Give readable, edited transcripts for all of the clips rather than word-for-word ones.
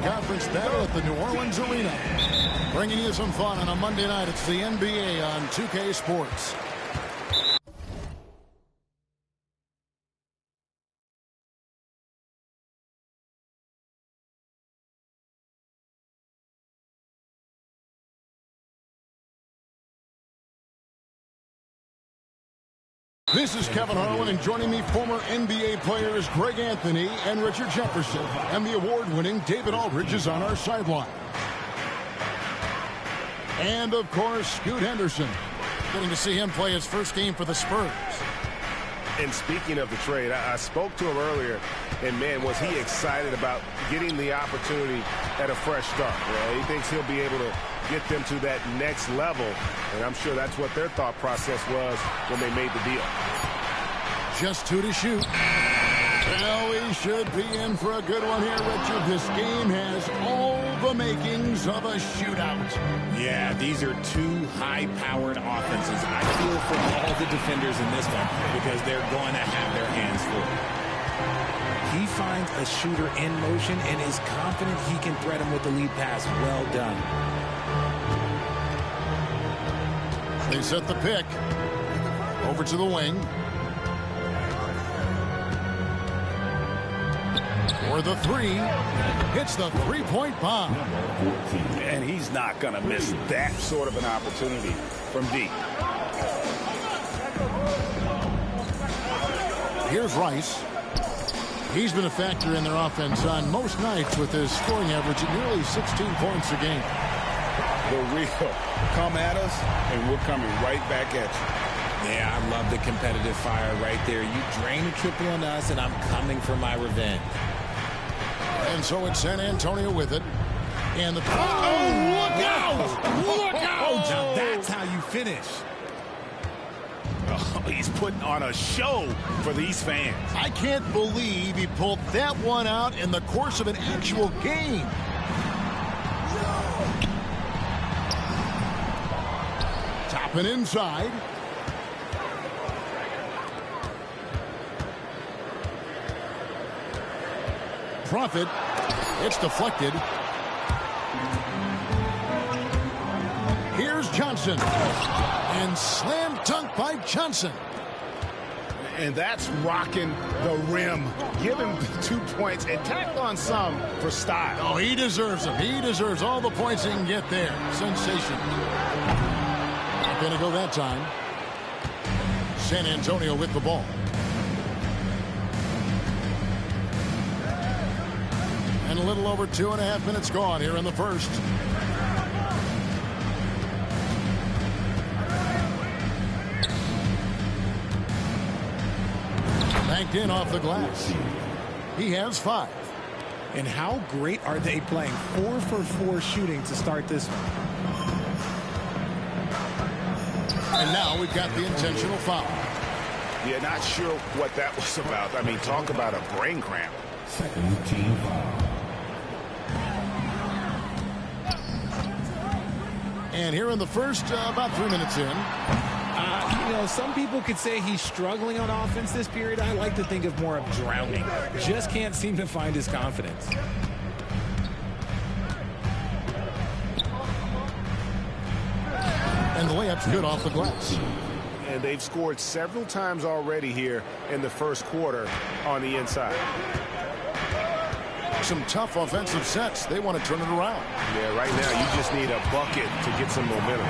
conference battle at the New Orleans Arena. Bringing you some fun on a Monday night. It's the NBA on 2K Sports. This is Kevin Harlan, and joining me, former NBA players Greg Anthony and Richard Jefferson. And the award-winning David Aldridge is on our sideline. And, of course, Scoot Henderson. Getting to see him play his first game for the Spurs. And speaking of the trade, I spoke to him earlier, and, man, was he excited about getting the opportunity at a fresh start. He thinks he'll be able to get them to that next level, and I'm sure that's what their thought process was when they made the deal. Just 2 to shoot. Well, we should be in for a good one here, Richard. This game has all the makings of a shootout. Yeah, these are two high-powered offenses. I feel for all the defenders in this one because they're going to have their hands full. He finds a shooter in motion and is confident he can thread him with the lead pass. Well done. They set the pick. Over to the wing. For the three. Hits the three-point bomb. And he's not going to miss that sort of an opportunity from deep. Here's Rice. He's been a factor in their offense on most nights with his scoring average at nearly 16 points a game. The real come at us, and we're coming right back at you. Yeah, I love the competitive fire right there. You drain a triple on us, and I'm coming for my revenge. And so it's San Antonio with it. And the... Oh, look out! Look out! Now that's how you finish. Oh, he's putting on a show for these fans. I can't believe he pulled that one out in the course of an actual game. Topping inside. Profit. It's deflected. Here's Johnson. And slam dunk by Johnson. And that's rocking the rim. Give him 2 points and tack on some for style. Oh, he deserves them. He deserves all the points he can get there. Sensational. Not going to go that time. San Antonio with the ball. And a little over 2.5 minutes gone here in the first. Banked in off the glass. He has 5. And how great are they playing? 4 for 4 shooting to start this one. And now we've got the intentional foul. Yeah, not sure what that was about. I mean, talk about a brain cramp. Second team foul. And here in the first, about 3 minutes in. You know, some people could say he's struggling on offense this period. I like to think of more of drowning. Just can't seem to find his confidence. And the layup's good off the glass. And they've scored several times already here in the first quarter on the inside. Some tough offensive sets. They want to turn it around. Yeah, right now you just need a bucket to get some momentum.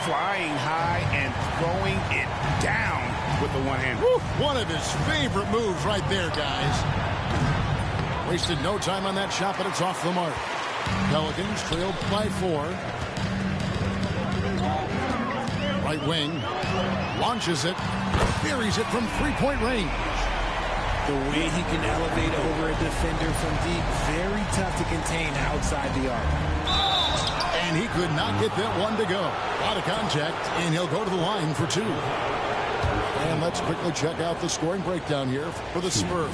Flying high and throwing it down with the one hand. One of his favorite moves right there, guys. Wasted no time on that shot, but it's off the mark. Pelicans trailed by 4. Right wing. Launches it. Buries it from three-point range. The way he can elevate over a defender from deep, very tough to contain outside the arc. And he could not get that one to go. A lot of contact, and he'll go to the line for 2. And let's quickly check out the scoring breakdown here for the Spurs.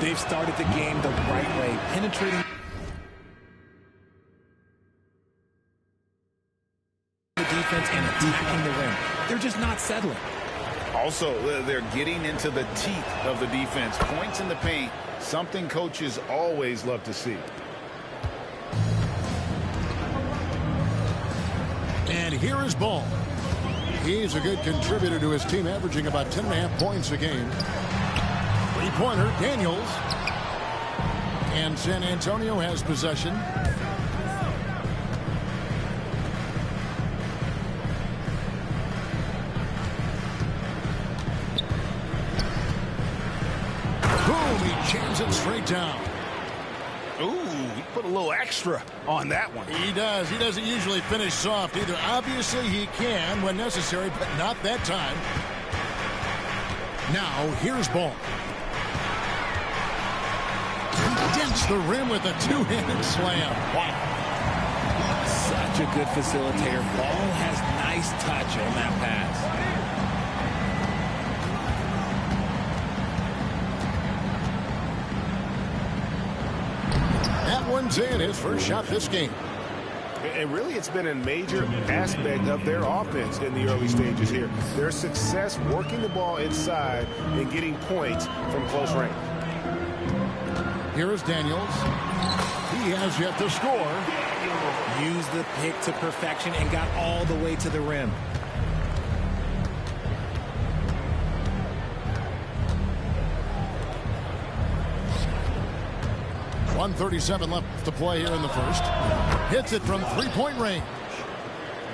They've started the game the right way, penetrating the defense and attacking the rim. They're just not settling. Also, they're getting into the teeth of the defense. Points in the paint, something coaches always love to see. And here is Ball. He's a good contributor to his team, averaging about 10.5 points a game. Three-pointer, Daniels. And San Antonio has possession. Boom, he jams it straight down. Ooh, he put a little extra on that one. He does. He doesn't usually finish soft either. Obviously, he can when necessary, but not that time. Now, here's Ball. He dents the rim with a two-handed slam. Wow. Such a good facilitator. Ball has nice touch on that pass. That one's in, his first shot this game. And really, it's been a major aspect of their offense in the early stages here. Their success working the ball inside and getting points from close range. Here is Daniels. He has yet to score. Used the pick to perfection and got all the way to the rim. .137 left to play here in the first. Hits it from three-point range.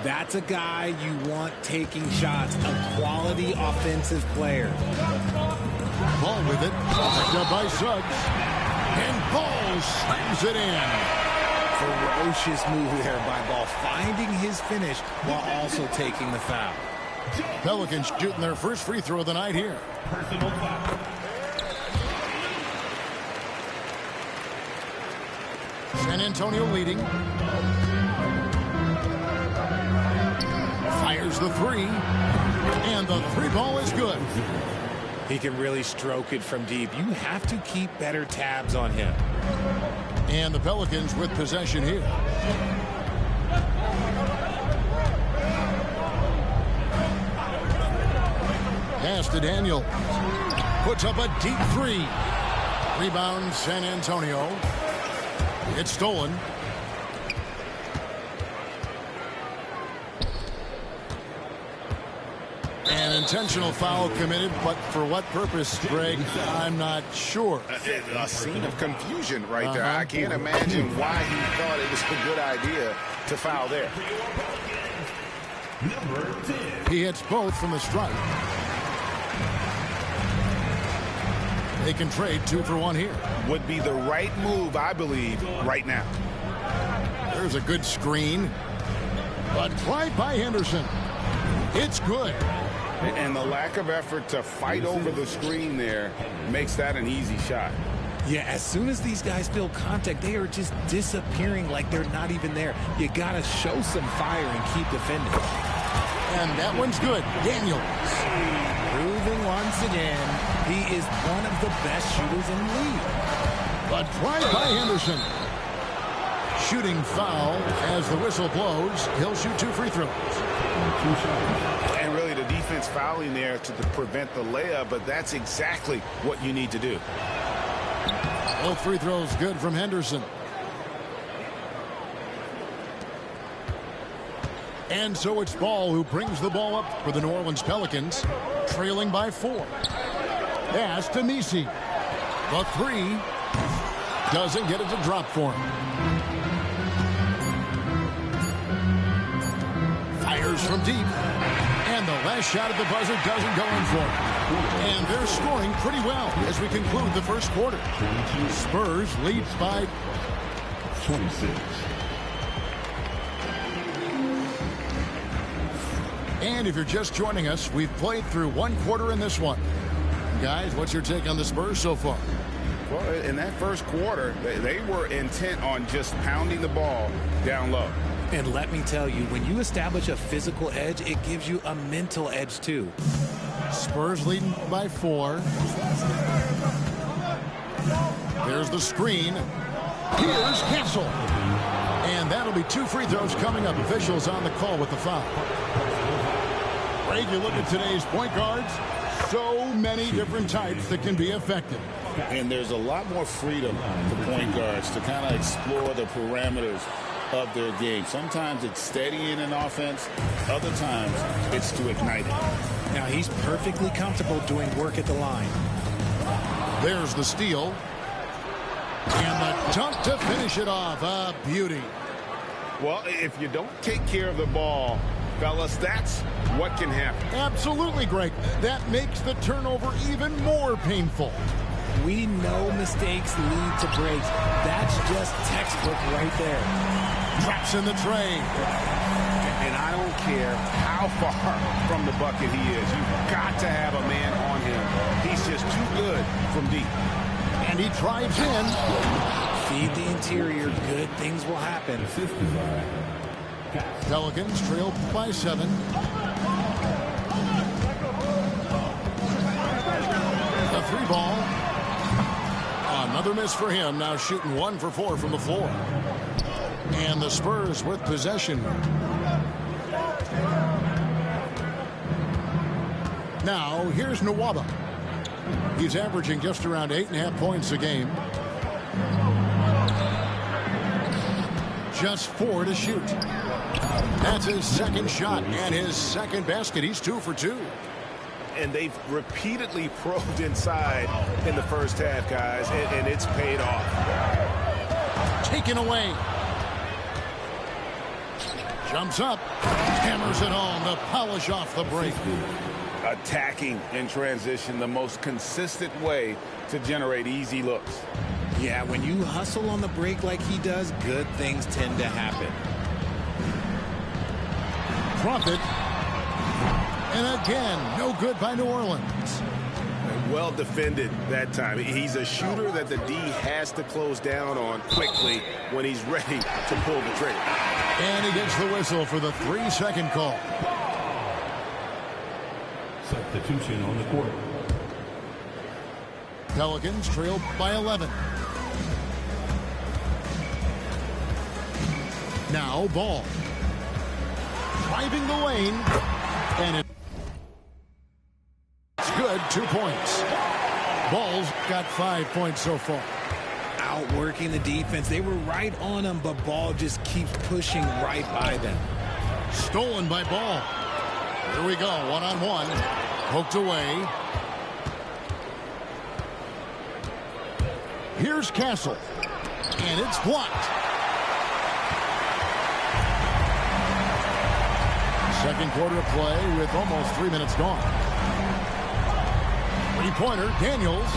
That's a guy you want taking shots, a quality offensive player. Ball with it. Picked up by Suggs. And Ball slams it in. Ferocious move there by Ball, finding his finish while also taking the foul. Pelicans shooting their first free throw of the night here. Personal foul. San Antonio leading. Fires the three. And the three ball is good. He can really stroke it from deep. You have to keep better tabs on him. And the Pelicans with possession here. Pass to Daniel. Puts up a deep three. Rebound San Antonio. It's stolen. An intentional foul committed, but for what purpose, Greg, I'm not sure. A scene of confusion right there. I can't imagine why he thought it was a good idea to foul there. He hits both from the stripe. They can trade 2 for 1 here. Would be the right move, I believe, right now. There's a good screen. But tried by Henderson. It's good. And the lack of effort to fight over the screen there makes that an easy shot. Yeah, as soon as these guys feel contact, they are just disappearing like they're not even there. You got to show some fire and keep defending. And that one's good. Daniels. Proving once again, he is one of the best shooters in the league. But tried by Henderson. Shooting foul as the whistle blows. He'll shoot 2 free throws. And really the defense fouling there to prevent the layup, but that's exactly what you need to do. Both free throws good from Henderson. And so it's Ball who brings the ball up for the New Orleans Pelicans, trailing by 4. Pass to Nisi. The three doesn't get it to drop for him. Fires from deep. And the last shot at the buzzer doesn't go in for him. And they're scoring pretty well as we conclude the first quarter. Spurs leads by 26. And if you're just joining us, we've played through 1 quarter in this one. Guys, what's your take on the Spurs so far? Well, in that first quarter, they were intent on just pounding the ball down low. And let me tell you, when you establish a physical edge, it gives you a mental edge too. Spurs leading by 4. There's the screen. Here's Castle. And that'll be 2 free throws coming up. Officials on the call with the foul. Greg, you look at today's point guards, so many different types that can be effective. And there's a lot more freedom for point guards to kind of explore the parameters of their game. Sometimes it's steadying an offense. Other times it's to ignite it. Now he's perfectly comfortable doing work at the line. There's the steal. And the dunk to finish it off. A beauty. Well, if you don't take care of the ball, fellas, that's what can happen. Absolutely, Greg. That makes the turnover even more painful. We know mistakes lead to breaks. That's just textbook right there. Drops in the tray. And I don't care how far from the bucket he is. You've got to have a man on him. He's just too good from deep. And he drives in. Feed the interior. Good things will happen. Pelicans trail by 7. The 3-ball. Another miss for him. Now shooting 1 for 4 from the floor. And the Spurs with possession. Now here's Nwaba. He's averaging just around 8.5 points a game. Just 4 to shoot. That's his second shot and his second basket. He's 2 for 2. And they've repeatedly probed inside in the first half, guys, and it's paid off. Taken away. Jumps up. Hammers it home to polish off the break. Attacking in transition, the most consistent way to generate easy looks. Yeah, when you hustle on the break like he does, good things tend to happen. Profit. And again, no good by New Orleans. Well defended that time. He's a shooter that the D has to close down on quickly when he's ready to pull the trigger. And he gets the whistle for the 3-second call. Substitution on the court. Pelicans trail by 11. Now Ball. Driving the lane. And it's good. 2 points. Ball's got 5 points so far. Outworking the defense. They were right on him, but Ball just keeps pushing right by them. Stolen by Ball. Here we go. One-on-one. Poked away. Here's Castle. And it's blocked. Second quarter of play with almost 3 minutes gone. Three-pointer, Daniels.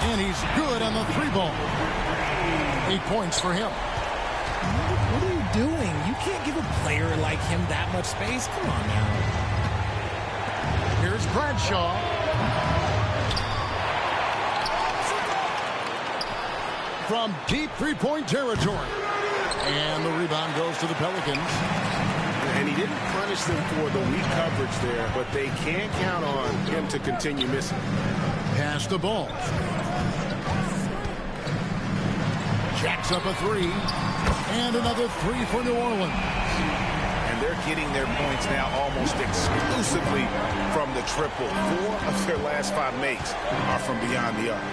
And he's good on the 3-ball. 8 points for him. What are you doing? You can't give a player like him that much space. Come on now. Here's Bradshaw. From deep three-point territory. And the rebound goes to the Pelicans. And he didn't punish them for the weak coverage there, but they can't count on him to continue missing. Pass the ball. Jacks up a 3. And another 3 for New Orleans. And they're getting their points now almost exclusively from the triple. 4 of their last 5 makes are from beyond the arc.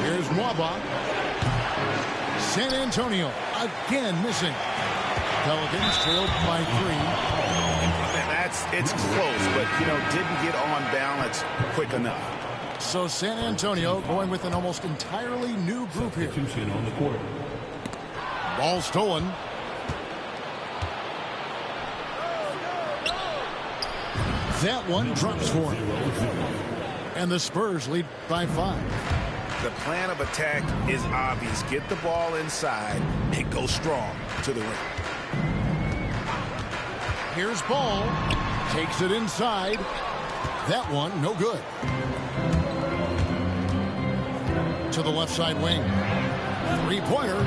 Here's Nwaba. San Antonio again missing. Pelicans trailed by 3. It's close, but, didn't get on balance quick enough. So San Antonio going with an almost entirely new group here. Substitution on the court. Ball stolen. That one drops for him. And the Spurs lead by 5. The plan of attack is obvious. Get the ball inside and go strong to the rim. Here's Ball. Takes it inside. That one, no good. To the left side wing. Three-pointer.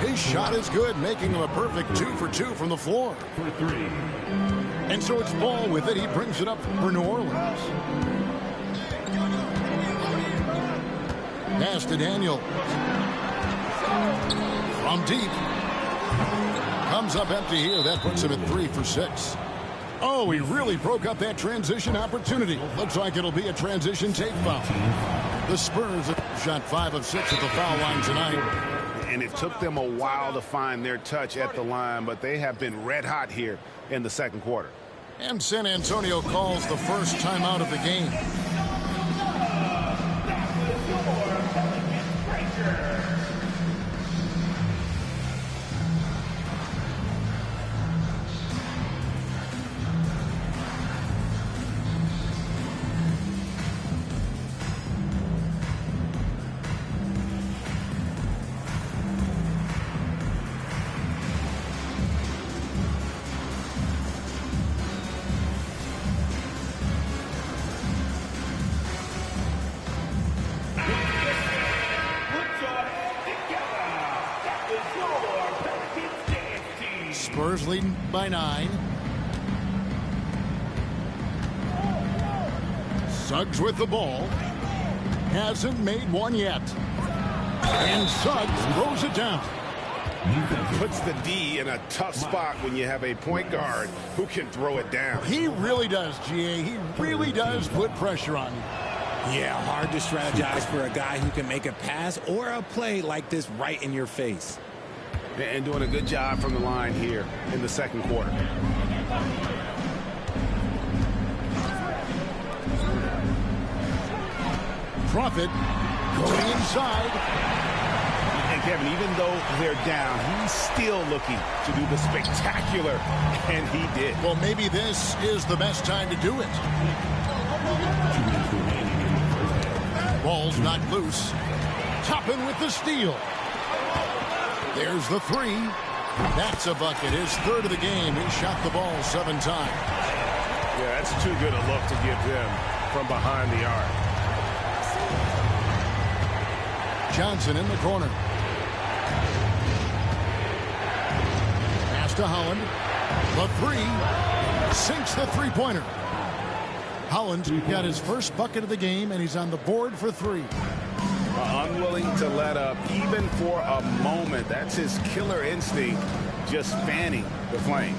His shot is good, making him a perfect 2 for 2 from the floor. For 3. And so it's Ball with it. He brings it up for New Orleans. Pass to Daniel. From deep. Comes up empty here. That puts him at 3 for 6. Oh, he really broke up that transition opportunity. Looks like it'll be a transition take foul. The Spurs have shot 5 of 6 at the foul line tonight. And it took them a while to find their touch at the line, but they have been red hot here in the second quarter. And San Antonio calls the first timeout of the game. Spurs leading by 9. Suggs with the ball. Hasn't made one yet. And Suggs throws it down. Puts the D in a tough spot when you have a point guard who can throw it down. He really does, GA. He really does put pressure on you. Yeah, hard to strategize for a guy who can make a pass or a play like this right in your face. And doing a good job from the line here in the second quarter. Prophet going inside. And Kevin, even though they're down, he's still looking to do the spectacular, and he did. Well, maybe this is the best time to do it. Ball's not loose. Toppin with the steal. There's the 3. That's a bucket. His 3rd of the game. He shot the ball 7 times. Yeah, that's too good a look to give them from behind the arc. Johnson in the corner. Pass to Holland. The 3. Sinks the three-pointer. Holland got his first bucket of the game, and he's on the board for 3. Unwilling to let up even for a moment. That's his killer instinct, just fanning the flame.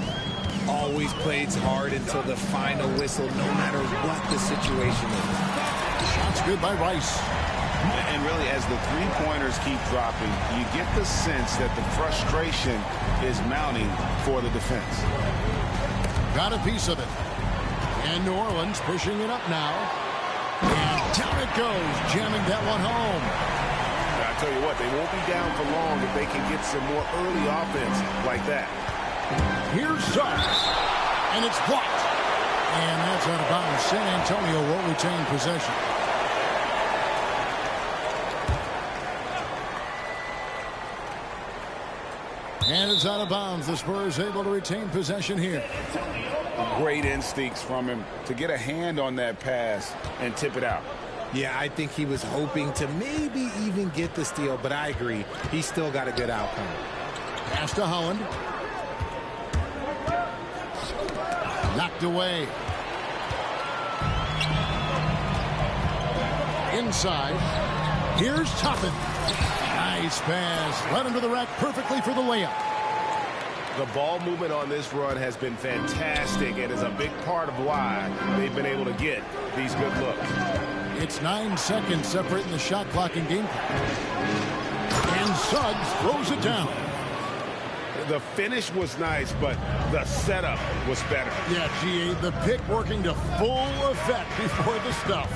Always plays hard until the final whistle, no matter what the situation is. Shots good by Rice. And really, as the three-pointers keep dropping, you get the sense that the frustration is mounting for the defense. Got a piece of it. And New Orleans pushing it up now. And down it goes, jamming that one home. I tell you what, they won't be down for long if they can get some more early offense like that. Here's Suggs, and it's blocked. And that's out of bounds. San Antonio will retain possession. And it's out of bounds. The Spurs able to retain possession here. Great instincts from him to get a hand on that pass and tip it out. Yeah, I think he was hoping to maybe even get the steal, but I agree. He still got a good outcome. Pass to Holland. Knocked away. Inside. Here's Toppin. Nice pass. Led him to the rack perfectly for the layup. The ball movement on this run has been fantastic and is a big part of why they've been able to get these good looks. It's 9 seconds separating the shot clock and game clock. And Suggs throws it down. The finish was nice, but the setup was better. Yeah, GA, the pick working to full effect before the stuff.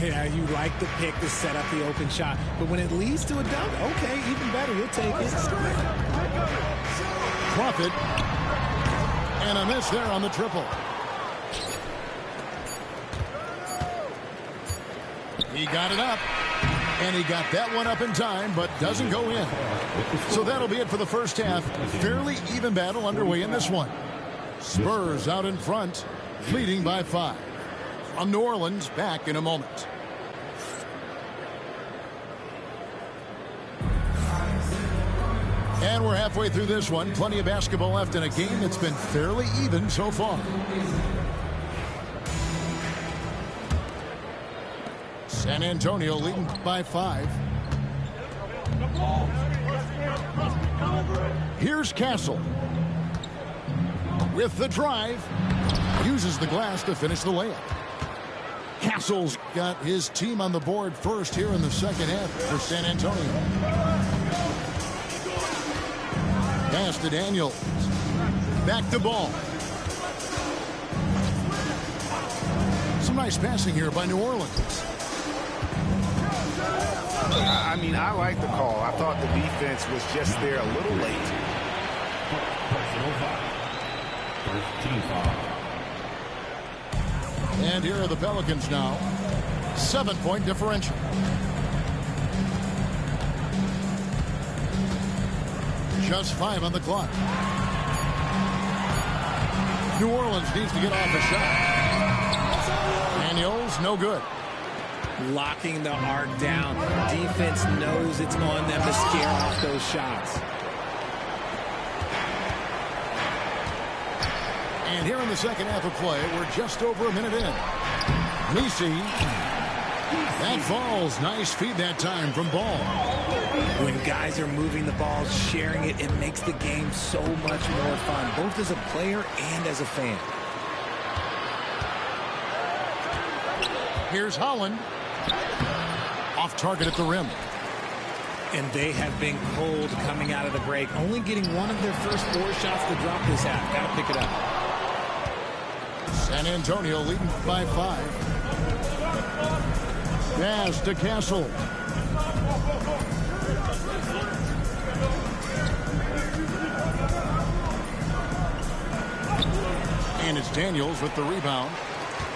Yeah, you like the pick to set up the open shot, but when it leads to a dunk, okay, even better, you'll take it. Prophet. And a miss there on the triple. He got it up. And he got that one up in time, but doesn't go in. So that'll be it for the first half. Fairly even battle underway in this one. Spurs out in front, leading by 5. From New Orleans, back in a moment. And we're halfway through this one. Plenty of basketball left in a game that's been fairly even so far. San Antonio leading by 5. Here's Castle with the drive. Uses the glass to finish the layup. Castle's got his team on the board first here in the second half for San Antonio. Pass to Daniels. Back to Ball. Some nice passing here by New Orleans. I mean, I like the call. I thought the defense was just there a little late. Personal foul. First team foul. And here are the Pelicans now. 7-point differential. Just 5 on the clock. New Orleans needs to get off a shot. Daniels, no good. Locking the arc down. Defense knows it's on them to scare off those shots. And here in the second half of play, we're just over a minute in. Nisi. That falls. Nice feed that time from Ball. When guys are moving the ball, sharing it, it makes the game so much more fun, both as a player and as a fan. Here's Holland. Off target at the rim. And they have been cold coming out of the break, only getting one of their first 4 shots to drop this half. Got to pick it up. San Antonio leading by 5. Pass to Castle. And it's Daniels with the rebound.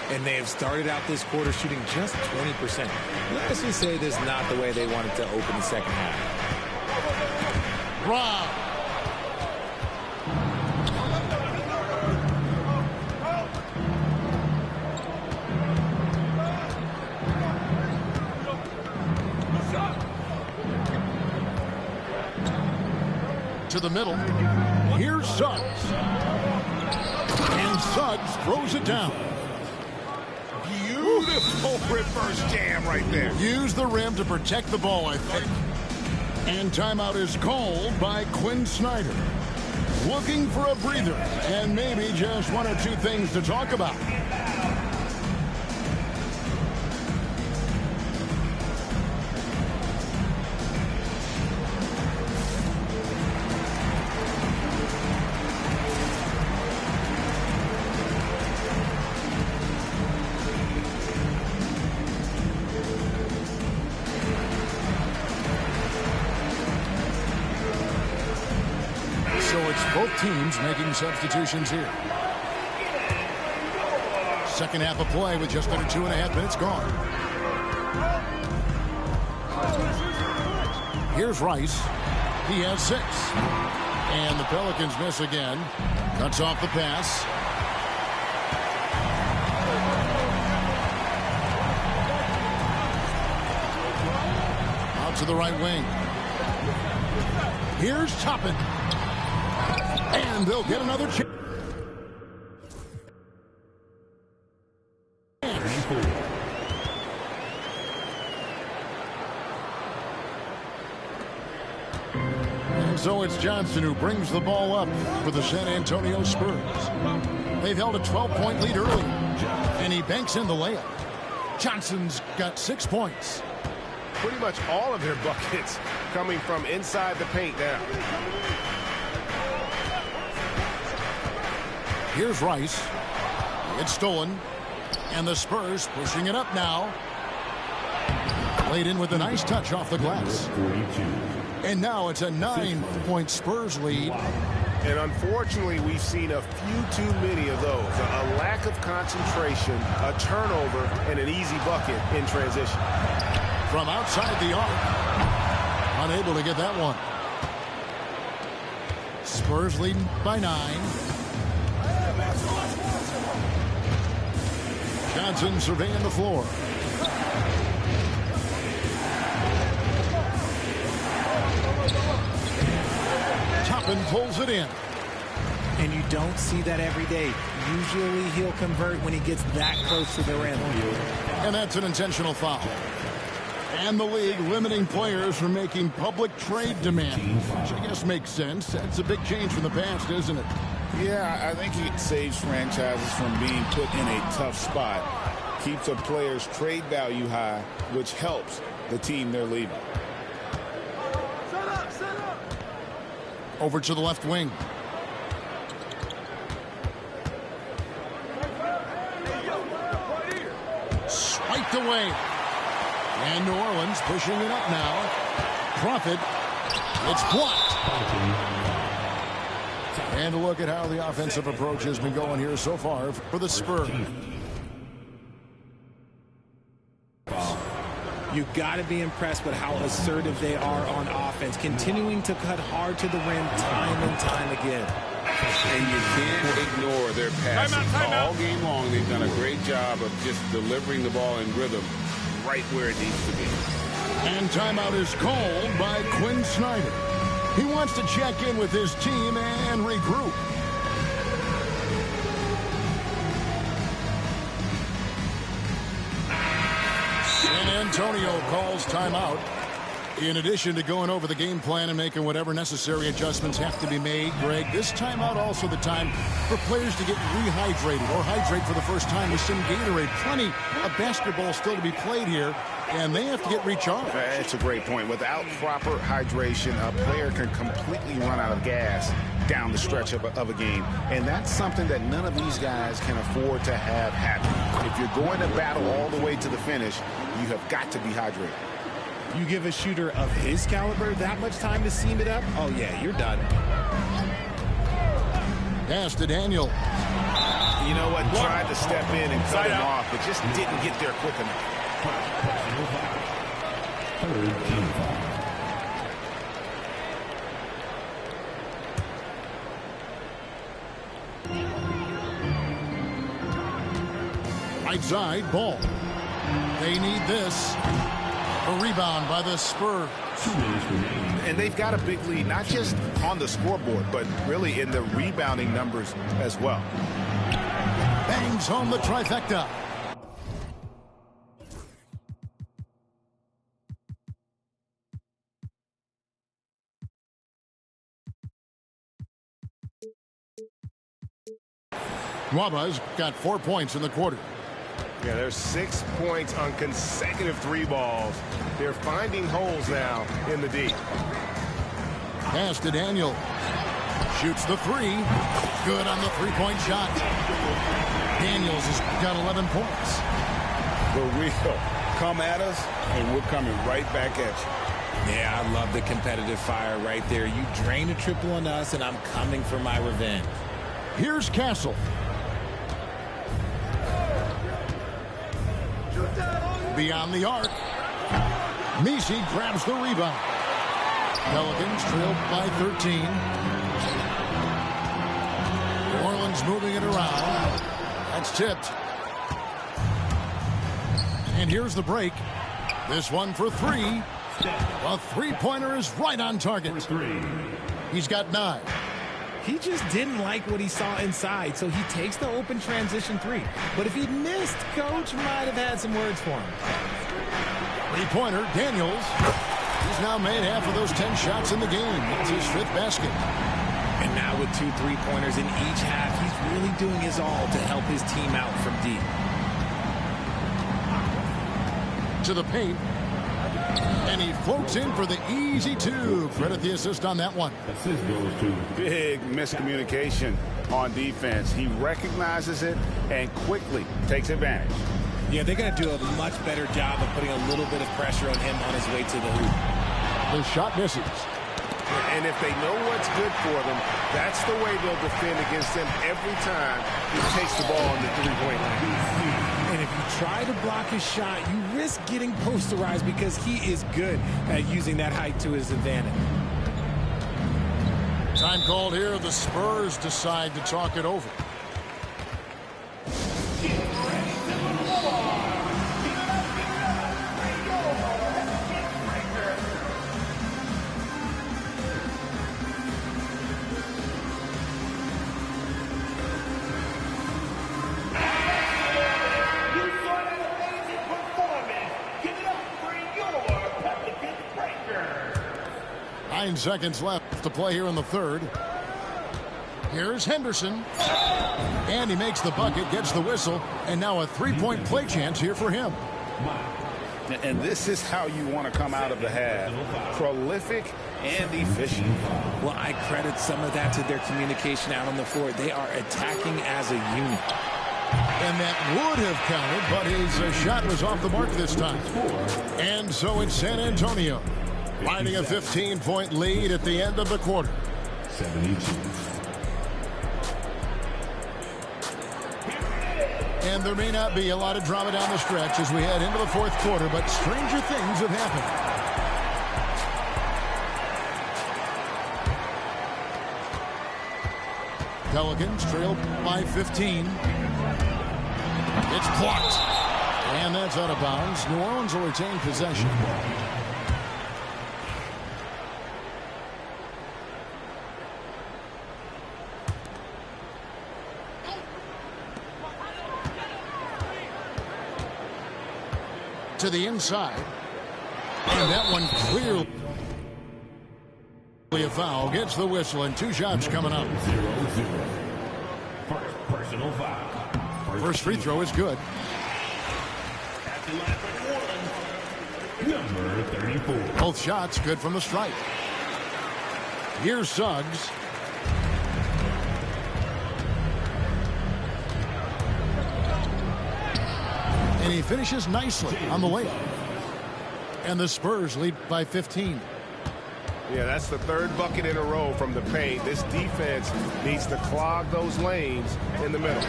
And they have started out this quarter shooting just 20%. Let's just say this is not the way they wanted to open the second half. Rob. To the middle. Here's Suggs. And Suggs throws it down. Beautiful reverse jam right there. Use the rim to protect the ball, I think. And timeout is called by Quinn Snyder. Looking for a breather and maybe just 1 or 2 things to talk about. So it's both teams making substitutions here. Second half of play with just under 2.5 minutes gone. Here's Rice. He has 6. And the Pelicans miss again. Cuts off the pass. Out to the right wing. Here's Toppin. And they'll get another chance. And so it's Johnson who brings the ball up for the San Antonio Spurs. They've held a 12-point lead early, and he banks in the layup. Johnson's got 6 points. Pretty much all of their buckets coming from inside the paint now. Here's Rice. It's stolen. And the Spurs pushing it up now. Laid in with a nice touch off the glass. And now it's a 9-point Spurs lead. And unfortunately, we've seen a few too many of those. A lack of concentration, a turnover, and an easy bucket in transition. From outside the arc. Unable to get that one. Spurs leading by 9. Johnson surveying the floor. Toppin pulls it in. And you don't see that every day. Usually he'll convert when he gets that close to the rim. And that's an intentional foul. And the league limiting players from making public trade demands, which I guess makes sense. That's a big change from the past, isn't it? Yeah, I think he saves franchises from being put in a tough spot. Keeps a player's trade value high, which helps the team they're leaving. Over to the left wing. Swiped away. And New Orleans pushing it up now. Prophet. It's blocked. And a look at how the offensive approach has been going here so far for the Spurs. You got to be impressed with how assertive they are on offense, continuing to cut hard to the rim time and time again. And you can't ignore their passes. All game long, they've done a great job of just delivering the ball in rhythm right where it needs to be. And timeout is called by Quinn Snyder. He wants to check in with his team and regroup. San Antonio calls timeout. In addition to going over the game plan and making whatever necessary adjustments have to be made, Greg, this timeout also the time for players to get rehydrated or hydrate for the first time with some Gatorade. Plenty of basketball still to be played here, and they have to get recharged. That's a great point. Without proper hydration, a player can completely run out of gas down the stretch of a game. And that's something that none of these guys can afford to have happen. If you're going to battle all the way to the finish, you have got to be hydrated. You give a shooter of his caliber that much time to seam it up, oh yeah, you're done. Pass to Daniel. You know what? Tried to step in and cut him off, but just didn't get there quick enough. Right side, ball. They need this. A rebound by the Spurs. And they've got a big lead, not just on the scoreboard, but really in the rebounding numbers as well. Bangs home the trifecta. Waba's got 4 points in the quarter. Yeah, there's 6 points on consecutive 3 balls. They're finding holes now in the D. Pass to Daniel. Shoots the 3. Good on the three-point shot. Daniels has got 11 points. The real come at us, and we're coming right back at you. Yeah, I love the competitive fire right there. You drain a triple on us, and I'm coming for my revenge. Here's Castle. Beyond the arc. Messi grabs the rebound. Pelicans trailed by 13. New Orleans moving it around. That's tipped. And here's the break. This one for 3. A three-pointer is right on target. He's got 9. He just didn't like what he saw inside, so he takes the open transition 3. But if he'd missed, Coach might have had some words for him. Three-pointer, Daniels. He's now made half of those 10 shots in the game. That's his 5th basket. And now with 2 three-pointers in each half, he's really doing his all to help his team out from deep. To the paint. And he floats in for the easy 2. Credit the assist on that one. Assist goes to Big miscommunication on defense. He recognizes it and quickly takes advantage. Yeah, they're going to do a much better job of putting a little bit of pressure on him on his way to the hoop. The shot misses. And if they know what's good for them, that's the way they'll defend against him every time he takes the ball on the three-point line. And if you try to block his shot, you risk getting posterized because he is good at using that height to his advantage. Time called here. The Spurs decide to talk it over. Seconds left to play here in the third. Here's Henderson. And he makes the bucket, gets the whistle, and now a three-point play chance here for him. And this is how you want to come out of the half. Prolific and efficient. Well, I credit some of that to their communication out on the floor. They are attacking as a unit. And that would have counted, but his shot was off the mark this time. And so it's San Antonio, finding a 15-point lead at the end of the quarter. 72. And there may not be a lot of drama down the stretch as we head into the fourth quarter, but stranger things have happened. Pelicans trail by 15. It's blocked. And that's out of bounds. New Orleans will retain possession. To the inside. And that one clearly a foul. Gets the whistle and two shots coming up. 0-0. First personal foul. First free throw is good. At the line for number 34. Both shots good from the stripe. Here's Suggs. And he finishes nicely on the layup. And the Spurs lead by 15. Yeah, that's the third bucket in a row from the paint. This defense needs to clog those lanes in the middle.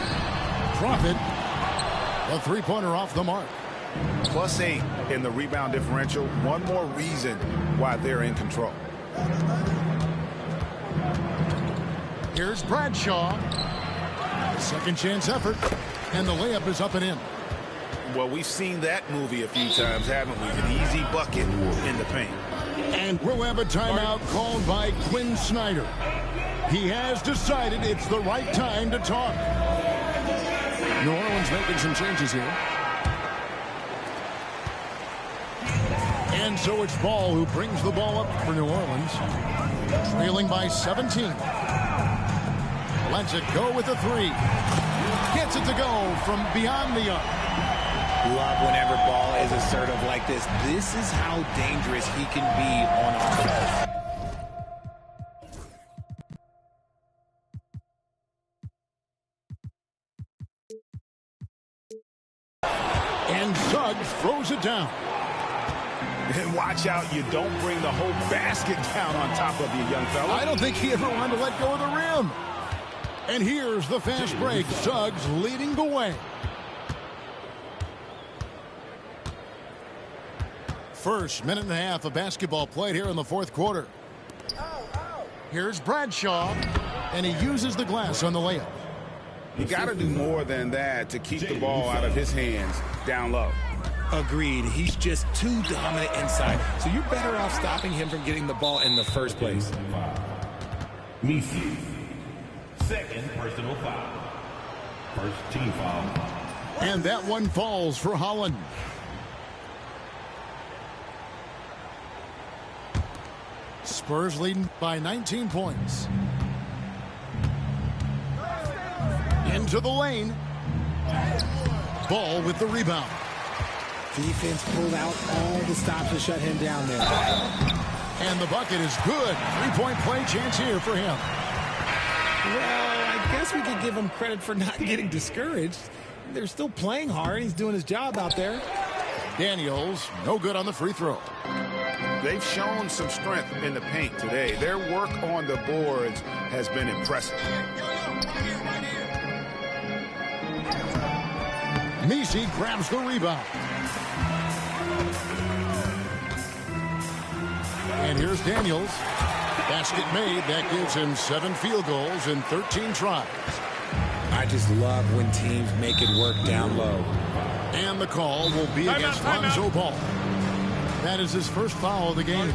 Profit. A three-pointer off the mark. +8 in the rebound differential. One more reason why they're in control. Here's Bradshaw. Second chance effort. And the layup is up and in. Well, we've seen that movie a few times, haven't we? An easy bucket in the paint. And we'll have a timeout called by Quinn Snyder. He has decided it's the right time to talk. New Orleans making some changes here. And so it's Ball who brings the ball up for New Orleans. Trailing by 17. Lets it go with a three. Gets it to go from beyond the arc. Love whenever Ball is assertive like this. This is how dangerous he can be on offense. And Suggs throws it down. And watch out, you don't bring the whole basket down on top of you, young fella. I don't think he ever wanted to let go of the rim. And here's the fast break. Suggs leading the way. First minute and a half of basketball played here in the fourth quarter. Here's Bradshaw, and he uses the glass on the layup. You got to do more than that to keep the ball out of his hands down low. Agreed. He's just too dominant inside. So you're better off stopping him from getting the ball in the first place. Misi. Second personal foul. First team foul. And that one falls for Holland. Spurs leading by 19 points. Into the lane. Ball with the rebound. Defense pulled out all the stops to shut him down there. And the bucket is good. Three-point play chance here for him. Well, I guess we could give him credit for not getting discouraged. They're still playing hard. He's doing his job out there. Daniels, no good on the free throw. They've shown some strength in the paint today. Their work on the boards has been impressive. Misi grabs the rebound. And here's Daniels. Basket made. That gives him 7 field goals in 13 tries. I just love when teams make it work down low. And the call will be against Lonzo Ball. That is his first foul of the game.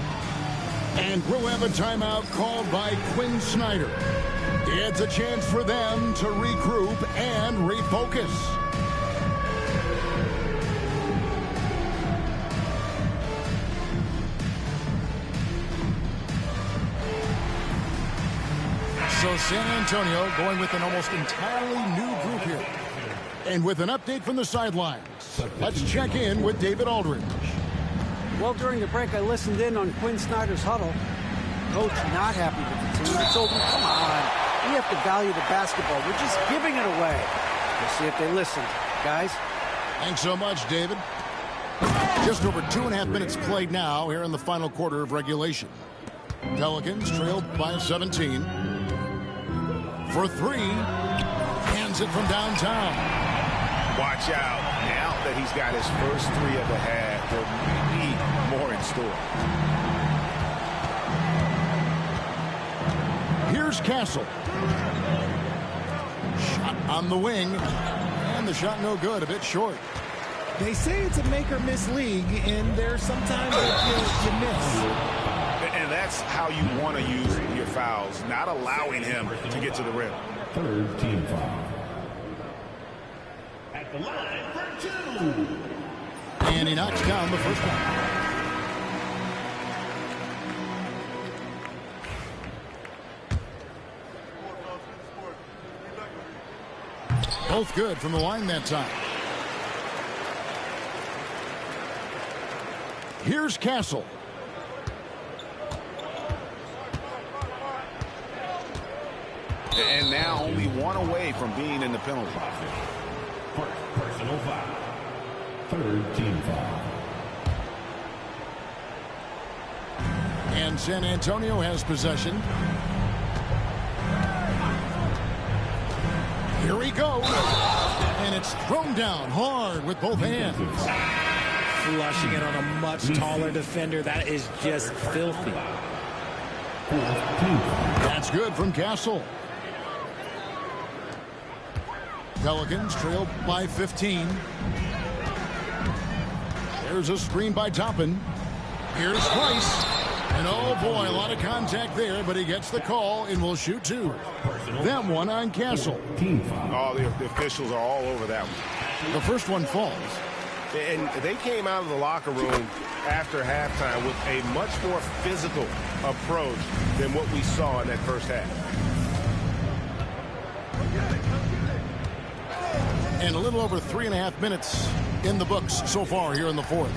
And we'll have a timeout called by Quinn Snyder. It's a chance for them to regroup and refocus. So San Antonio going with an almost entirely new group here. And with an update from the sidelines, let's check in with David Aldridge. Well, during the break, I listened in on Quinn Snyder's huddle. Coach not happy with the team. He told me, come on, we have to value the basketball. We're just giving it away. We'll see if they listen, guys. Thanks so much, David. Just over 2.5 minutes played now here in the final quarter of regulation. Pelicans trailed by 17. For three, hands it from downtown. Watch out. Now that he's got his first three of the half, there may be more in store. Here's Castle. Shot on the wing. And the shot no good, a bit short. They say it's a make-or-miss league, and there's sometimes you miss. And that's how you want to use your fouls, not allowing him to get to the rim. Third team foul. At the line for two. And he knocks down the first one. Both good from the line that time. Here's Castle. And now only one away from being in the penalty. First personal foul. Third team foul. And San Antonio has possession. Here he goes. And it's thrown down hard with both hands. Flushing it on a much taller defender. That is just filthy. That's good from Castle. Pelicans trail by 15. There's a screen by Toppin. Here's Price. And oh boy, a lot of contact there, but he gets the call and will shoot two. That one on Castle. Oh, the officials are all over that one. The first one falls. And they came out of the locker room after halftime with a much more physical approach than what we saw in that first half. And a little over 3.5 minutes in the books so far here in the fourth.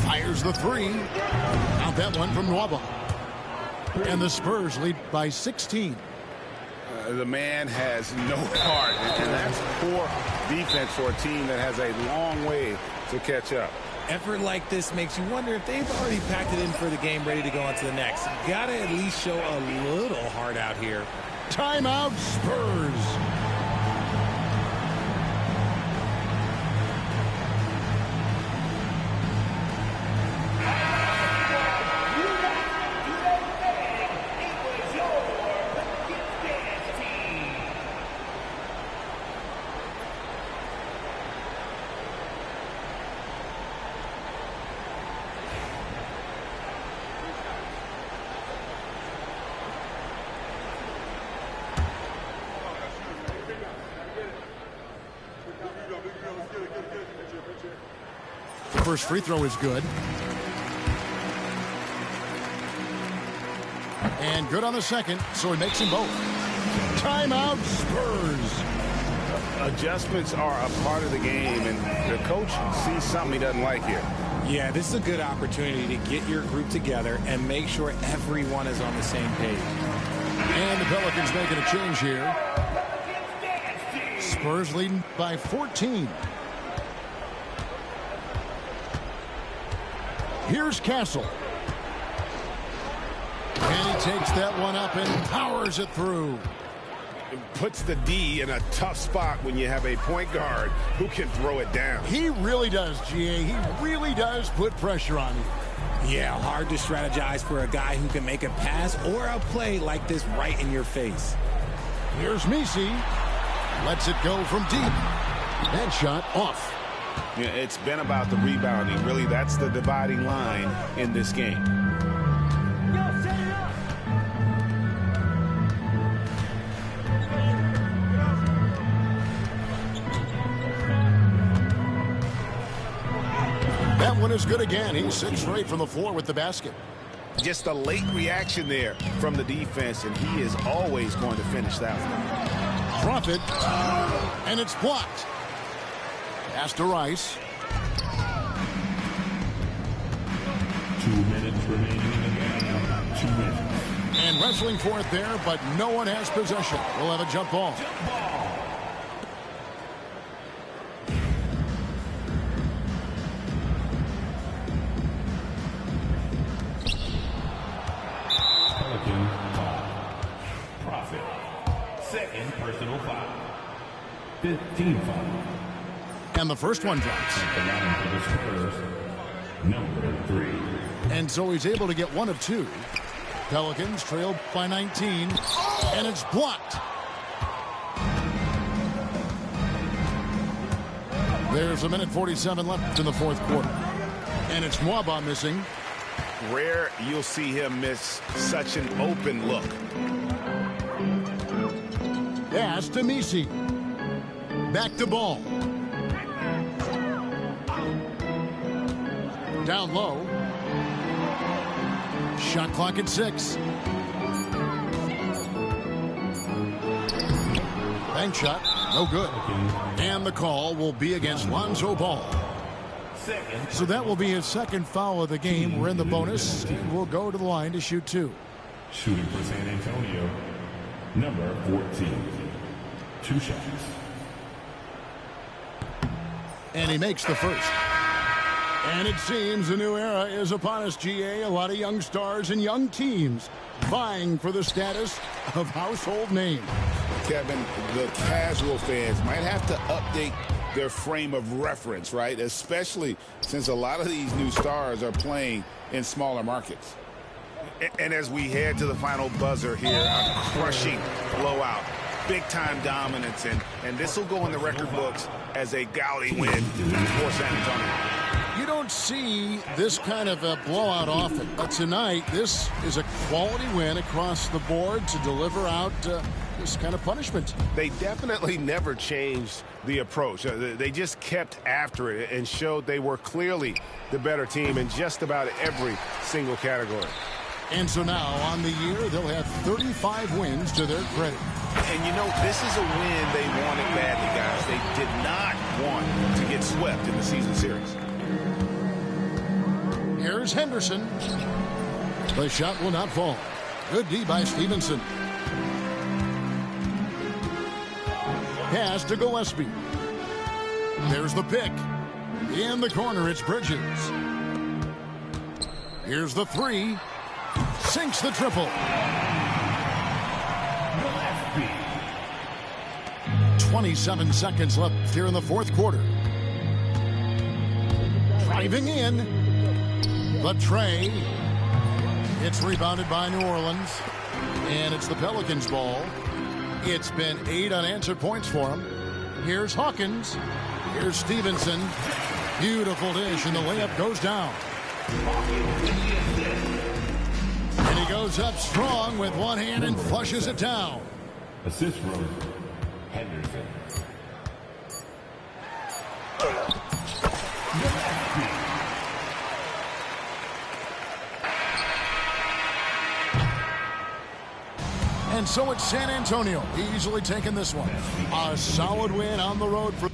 Fires the three. Out that one from Nwaba. And the Spurs lead by 16. The man has no heart, and that's poor defense for a team that has a long way to catch up. Effort like this makes you wonder if they've already packed it in for the game, ready to go on to the next. Gotta at least show a little heart out here. Timeout, Spurs. First free throw is good. And good on the second, so he makes them both. Timeout, Spurs. Adjustments are a part of the game, and the coach sees something he doesn't like here. Yeah, this is a good opportunity to get your group together and make sure everyone is on the same page. And the Pelicans making a change here. Spurs leading by 14. Here's Castle. And he takes that one up and powers it through. It puts the D in a tough spot when you have a point guard who can throw it down. He really does, GA. He really does put pressure on you. Yeah, hard to strategize for a guy who can make a pass or a play like this right in your face. Here's Messi. Lets it go from deep. That shot off. Yeah, it's been about the rebounding. Really, that's the dividing line in this game. That one is good again. He's 6 straight from the floor with the basket. just a late reaction there from the defense, and he is always going to finish that one. Drop it, and it's blocked. Pass to Rice. 2 minutes remaining in the game. 2 minutes. And wrestling for it there, but no one has possession. We'll have a jump ball. Pelicans foul. Profit. Second personal foul. 15 foul. And the first one drops. At the line for the Spurs, number 3. And so he's able to get one of two. Pelicans trailed by 19, and it's blocked. There's 1:47 left in the fourth quarter. And it's Mwaba missing. Rare you'll see him miss such an open look. Pass to Misi. Back to Ball. Down low. Shot clock at 6. Bank shot, no good. And the call will be against Lonzo Ball. So that will be his second foul of the game. We're in the bonus. We'll go to the line to shoot 2. Shooting for San Antonio, number 14. 2 shots. And he makes the first. And it seems a new era is upon us, GA. A lot of young stars and young teams vying for the status of household name. Kevin, the casual fans might have to update their frame of reference, right? Especially since a lot of these new stars are playing in smaller markets. And as we head to the final buzzer here, a crushing blowout. Big-time dominance, and this will go in the record books as a gaudy win for San Antonio. You don't see this kind of a blowout often, but tonight this is a quality win across the board to deliver out this kind of punishment. They definitely never changed the approach. They just kept after it and showed they were clearly the better team in just about every single category. And so now on the year they'll have 35 wins to their credit. And you know, this is a win they wanted badly, guys. They did not want to get swept in the season series. Here's Henderson. The shot will not fall. Good D by Stevenson. Pass to Gillespie. There's the pick. In the corner, it's Bridges. Here's the 3. Sinks the triple. 27 seconds left here in the fourth quarter. Driving in. The tray. It's rebounded by New Orleans. And it's the Pelicans' ball. It's been 8 unanswered points for him. Here's Hawkins. Here's Stevenson. Beautiful dish, and the layup goes down. And he goes up strong with one hand and flushes it down. Assist from Henderson. And so it's San Antonio easily taking this one. A solid win on the road for